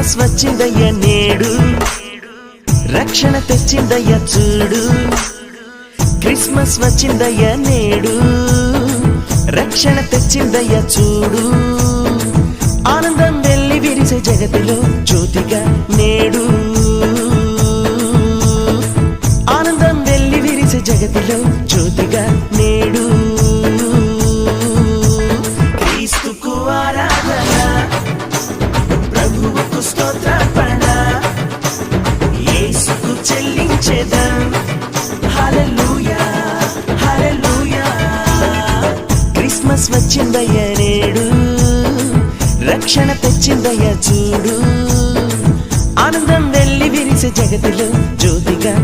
Christmas వచ్చిందయ్య నేడు, రక్షణ తెచ్చిందయ్య చూడు. క్రిస్మస్ వచ్చిందయ్య నేడు, రక్షణ తెచ్చిందయ్య చూడు. ఆనందం వెల్లి విరిసే జగతిలో జ్యోతిగా నేడు, ఆనందం వెల్లి విరిసే జగతిలో జ్యోతిగా నేడు. క్రీస్తుకు ఆరాధన, ప్రభువుకు స్తోత్రార్పణ, యేసుకు చెల్లించెదం. హల్లెలూయా హల్లెలూయా. క్రిస్మస్ వచ్చిందయ్య నేడు, రక్షణ తెచ్చిందయ్య చూడు. ఆనందం వెల్లి విరిసే జగతిలో జ్యోతిగా